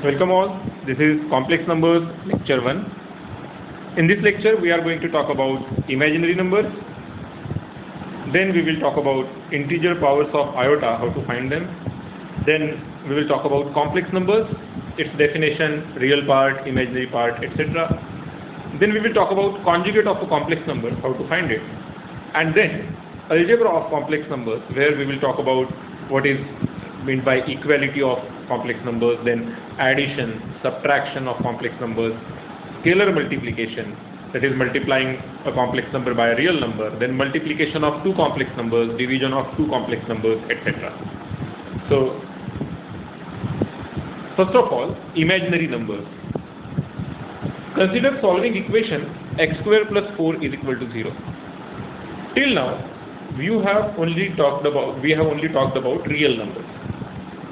Welcome all. This is Complex Numbers Lecture 1. In this lecture, we are going to talk about imaginary numbers. Then we will talk about integer powers of iota, how to find them. Then we will talk about complex numbers, its definition, real part, imaginary part, etc. Then we will talk about conjugate of a complex number, how to find it. And then algebra of complex numbers, where we will talk about what is meant by equality of complex numbers, then addition, subtraction of complex numbers, scalar multiplication, that is multiplying a complex number by a real number, then multiplication of two complex numbers, division of two complex numbers, etc. So, first of all, imaginary numbers. Consider solving equation x square plus 4 is equal to 0. Till now, we have only talked about real numbers.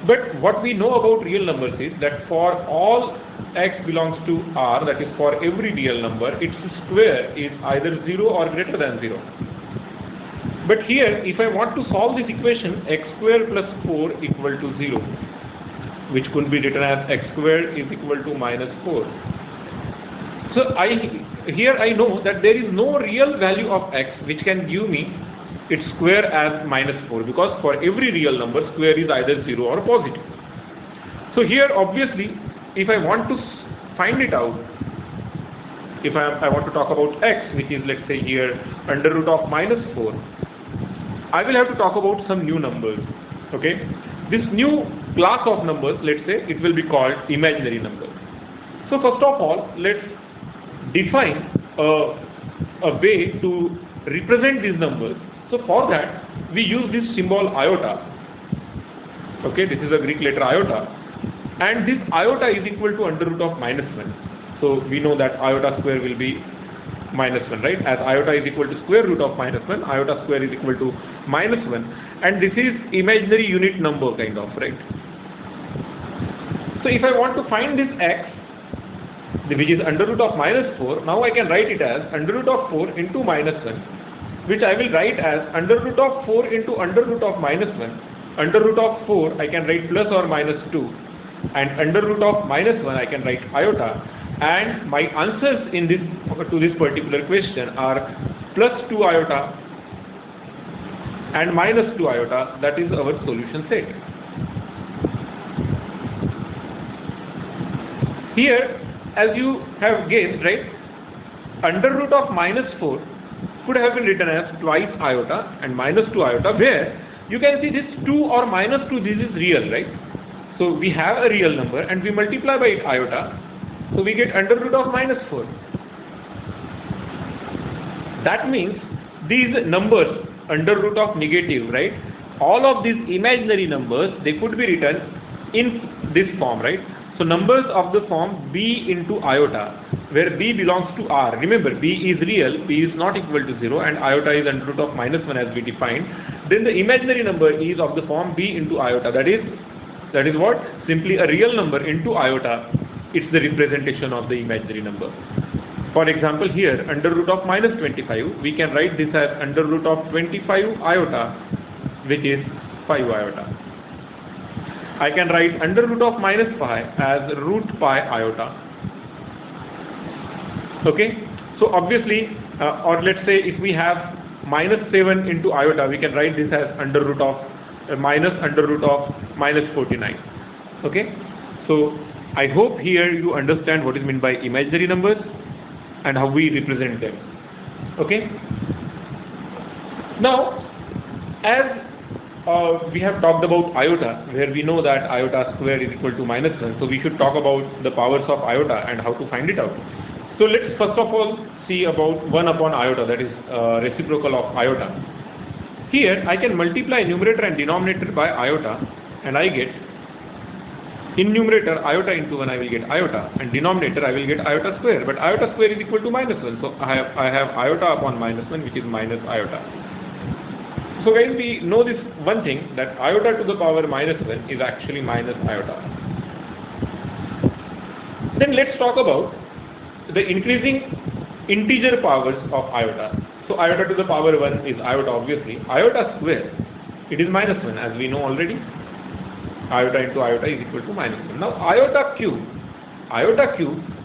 But what we know about real numbers is that for all x belongs to R, that is for every real number, its square is either 0 or greater than 0. But here, if I want to solve this equation, x square plus 4 equal to 0, which could be written as x squared is equal to minus 4. So here I know that there is no real value of x which can give me its square as minus 4, because for every real number, square is either 0 or positive. So here obviously, if I want to find it out, if I want to talk about x, which is, let's say here under root of minus 4, I will have to talk about some new numbers. Okay, this new class of numbers, let's say it will be called imaginary numbers. So first of all, let's define a way to represent these numbers. So for that, we use this symbol iota. Okay, this is a Greek letter iota, and this iota is equal to under root of minus 1. So we know that iota square will be minus 1, right? As iota is equal to square root of minus 1, iota square is equal to minus 1, and this is imaginary unit number kind of, right? So if I want to find this x, which is under root of minus 4, now I can write it as under root of 4 into minus 1, which I will write as under root of 4 into under root of minus 1. Under root of 4 I can write plus or minus 2, and under root of minus 1 I can write iota, and my answers in this to this particular question are plus 2 iota and minus 2 iota. That is our solution set. Here, as you have guessed, right, under root of minus 4 could have been written as twice iota and minus 2 iota, where you can see this 2 or minus 2, this is real, right? So we have a real number and we multiply by it iota, so we get under root of minus 4. That means these numbers under root of negative, right, all of these imaginary numbers, they could be written in this form, right? So numbers of the form b into iota, where b belongs to R. Remember, b is real, b is not equal to 0, and iota is under root of minus 1 as we defined. Then the imaginary number is of the form b into iota. That is what? Simply a real number into iota. It's the representation of the imaginary number. For example, here under root of minus 25, we can write this as under root of 25 iota, which is 5 iota. I can write under root of minus pi as root pi iota. Okay, so obviously, or let's say if we have minus 7 into iota, we can write this as under root of minus 49. Okay, so I hope here you understand what is meant by imaginary numbers and how we represent them. Okay, now as we have talked about iota, where we know that iota square is equal to minus 1, so we should talk about the powers of iota and how to find it out. So let's first of all see about 1 upon iota, that is reciprocal of iota. Here I can multiply numerator and denominator by iota, and I get, in numerator iota into 1 I will get iota, and denominator I will get iota square, but iota square is equal to minus 1, so I have iota upon minus 1, which is minus iota. So guys, we know this one thing, that iota to the power minus 1 is actually minus iota. Then let's talk about the increasing integer powers of iota. So iota to the power 1 is iota obviously. Iota square, it is minus 1 as we know already. Iota into iota is equal to minus 1. Now iota cube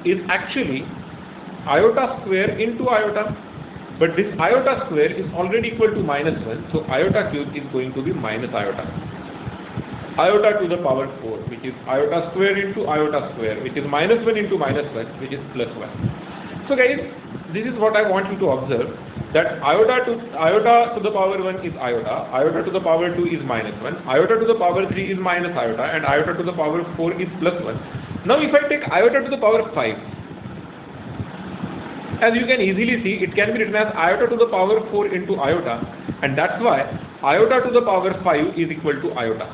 is actually iota square into iota, but this iota square is already equal to minus 1, so iota cube is going to be minus iota. Iota to the power 4, which is iota square into iota square, which is minus 1 into minus 1, which is plus 1. So guys, this is what I want you to observe, that iota to the power 1 is iota to the power 2 is minus 1, iota to the power 3 is minus iota, and iota to the power 4 is plus 1. Now if I take iota to the power 5, as you can easily see, it can be written as iota to the power 4 into iota, and that's why iota to the power 5 is equal to iota.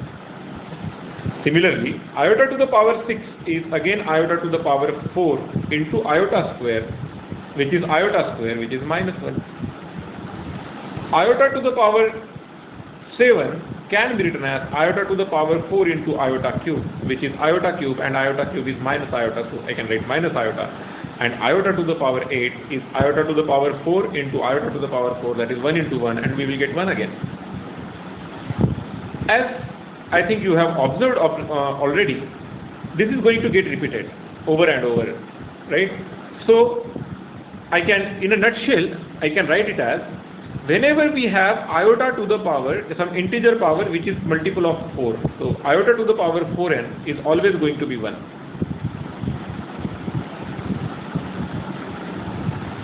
Similarly, iota to the power 6 is again iota to the power 4 into iota square, which is minus 1. Iota to the power 7 can be written as iota to the power 4 into iota cube, which is iota cube, and iota cube is minus iota, so I can write minus iota. And iota to the power 8 is iota to the power 4 into iota to the power 4, that is 1 into 1, and we will get 1 again. As I think you have observed already, this is going to get repeated over and over, right? So I can, in a nutshell, I can write it as, whenever we have iota to the power, some integer power which is multiple of 4, so iota to the power 4n is always going to be 1.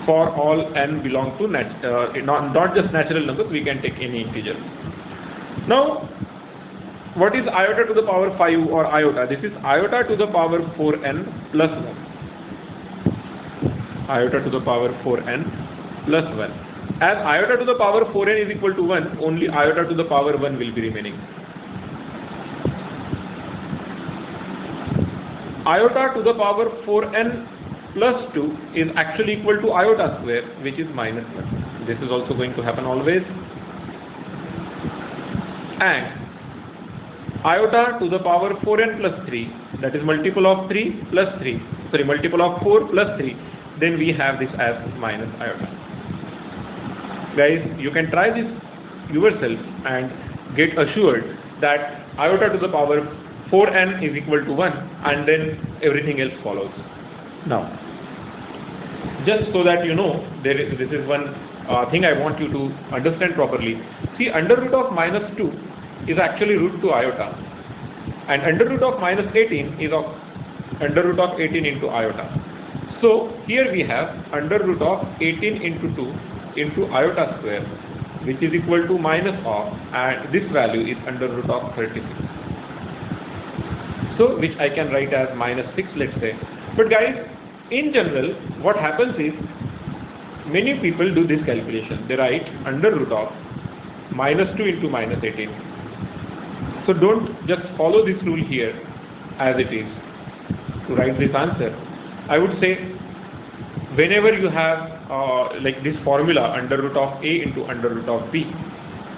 For all n belong to not just natural numbers, we can take any integer. Now, what is iota to the power 5 or iota? This is iota to the power 4n plus 1. Iota to the power 4n plus 1. As iota to the power 4n is equal to 1, only iota to the power 1 will be remaining. Iota to the power 4n plus 2 is actually equal to iota square, which is minus 1. This is also going to happen always. And iota to the power 4n plus 3, that is multiple of 3 plus 3, sorry, multiple of 4 plus 3, then we have this as minus iota. Guys, you can try this yourself and get assured that iota to the power 4n is equal to 1, and then everything else follows. Now, just so that you know, this is one thing I want you to understand properly. See, under root of minus 2 is actually root 2 iota, and under root of minus 18 is of under root of 18 into iota. So here we have under root of 18 into 2 into iota square, which is equal to minus of, and this value is under root of 36. So which I can write as minus 6, let's say. But guys, in general, what happens is, many people do this calculation. They write under root of minus 2 into minus 18. So don't just follow this rule here as it is to write this answer. I would say, whenever you have like this formula, under root of a into under root of b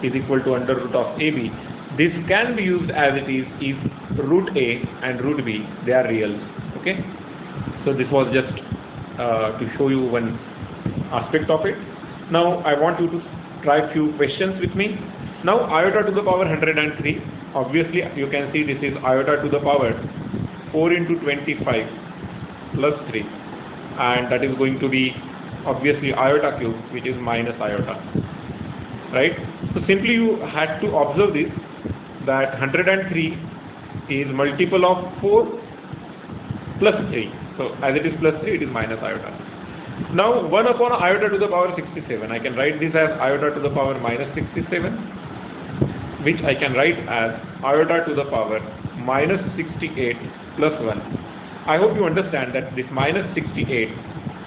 is equal to under root of ab, this can be used as it is if root a and root b, they are reals. Okay. So this was just to show you one aspect of it. Now I want you to try few questions with me. Now iota to the power 103, obviously you can see this is iota to the power 4 into 25 plus 3, and that is going to be obviously iota cube, which is minus iota, right? So simply you had to observe this, that 103 is multiple of 4 plus 3. So as it is plus 3, it is minus iota. Now 1 upon iota to the power 67, I can write this as iota to the power minus 67, which I can write as iota to the power minus 68 plus 1. I hope you understand that this minus 68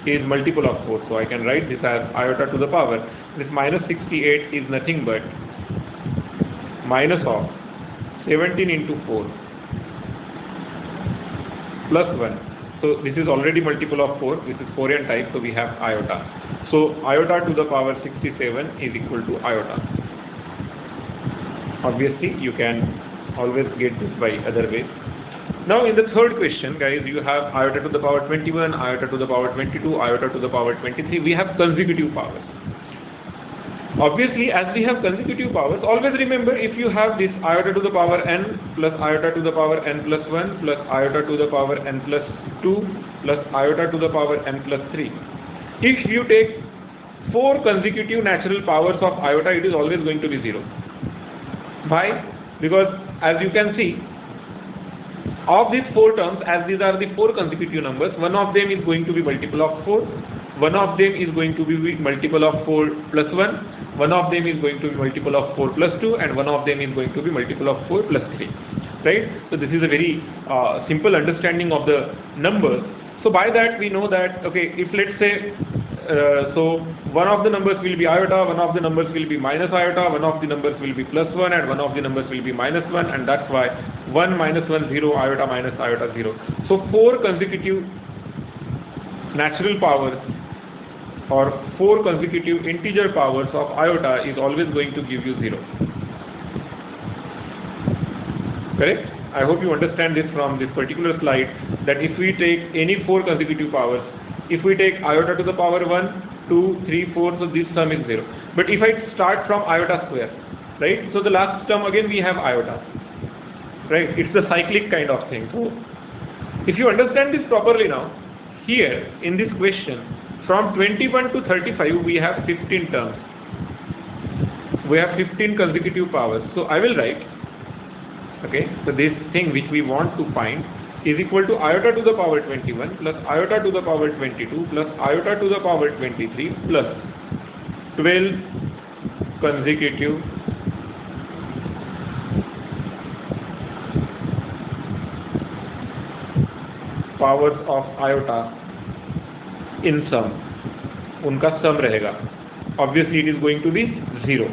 is multiple of 4, so I can write this as iota to the power. This minus 68 is nothing but minus of 17 into 4 plus 1. So this is already multiple of 4, this is 4n type, so we have iota. So iota to the power 67 is equal to iota. Obviously you can always get this by other ways. Now in the third question, guys, you have iota to the power 21, iota to the power 22, iota to the power 23. We have consecutive powers. Obviously, as we have consecutive powers, always remember, if you have this iota to the power n plus iota to the power n plus 1 plus iota to the power n plus 2 plus iota to the power n plus 3. If you take 4 consecutive natural powers of iota, it is always going to be 0. Why? Because as you can see, of these 4 terms, as these are the 4 consecutive numbers, one of them is going to be multiple of 4, one of them is going to be multiple of 4 plus 1, one of them is going to be multiple of 4 plus 2, and one of them is going to be multiple of 4 plus 3. Right? So this is a very simple understanding of the numbers. So by that we know that, okay, if let's say, so one of the numbers will be iota, one of the numbers will be minus iota, one of the numbers will be plus 1, and one of the numbers will be minus 1, and that's why 1 minus 1 0, iota minus iota 0. So 4 consecutive natural powers or 4 consecutive integer powers of iota is always going to give you 0. Correct? I hope you understand this from this particular slide, that if we take any 4 consecutive powers, if we take iota to the power 1, 2, 3, 4, so this term is 0. But if I start from iota square, right, so the last term again we have iota, right, it's the cyclic kind of thing. So if you understand this properly now, here in this question, from 21 to 35 we have 15 terms, we have 15 consecutive powers. So I will write, okay, so this thing which we want to find is equal to iota to the power 21 plus iota to the power 22 plus iota to the power 23 plus 12 consecutive powers of iota in sum. उनका sum रहेगा. Obviously it is going to be 0,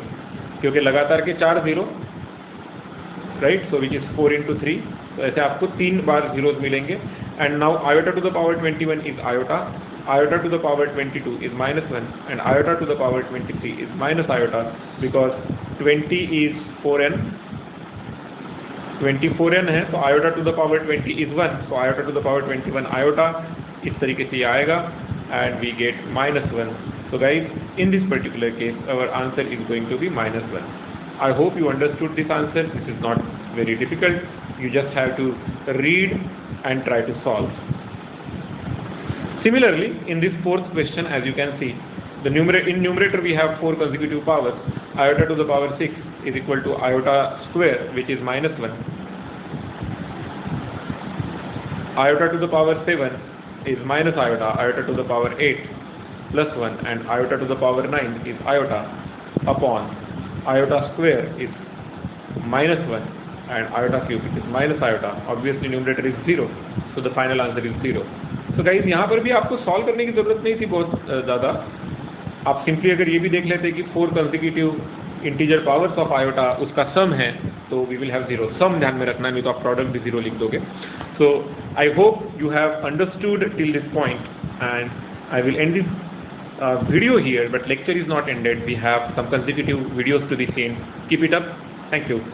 क्योंकि लगातार के 4 0, right, so which is 4 into 3, तो ऐसे आपको 3 बार zeros मिलेंगे. And now iota to the power 21 is iota, iota to the power 22 is minus 1, and iota to the power 23 is minus iota, because 20 is 4n, 24n है, तो iota to the power 20 is 1, so iota to the power 21 iota, इस तरीके से ये आएगा, and we get minus 1. So guys, in this particular case, our answer is going to be minus 1. I hope you understood this answer. This is not very difficult. You just have to read and try to solve. Similarly, in this fourth question, as you can see, the in numerator we have 4 consecutive powers. Iota to the power 6 is equal to iota square, which is minus 1. Iota to the power 7 is minus iota, iota to the power 8 plus 1, and iota to the power 9 is iota upon iota square is minus 1, and iota cube is minus iota. Obviously numerator is 0, so the final answer is 0. So guys, यहाँ पर भी आपको solve करने की ज़रूरत नहीं थी बहुत ज़्यादा. आप सिंपली अगर ये भी देख लेते कि 4 consecutive integer powers of iota उसका सम है, तो we will have 0. सम ध्यान में रखना, नहीं तो आप प्रोडक्ट भी 0 लिख दोगे. So I hope you have understood till this point, and I will end this video here, but lecture is not ended. We have some consecutive videos to be seen. Keep it up. Thank you.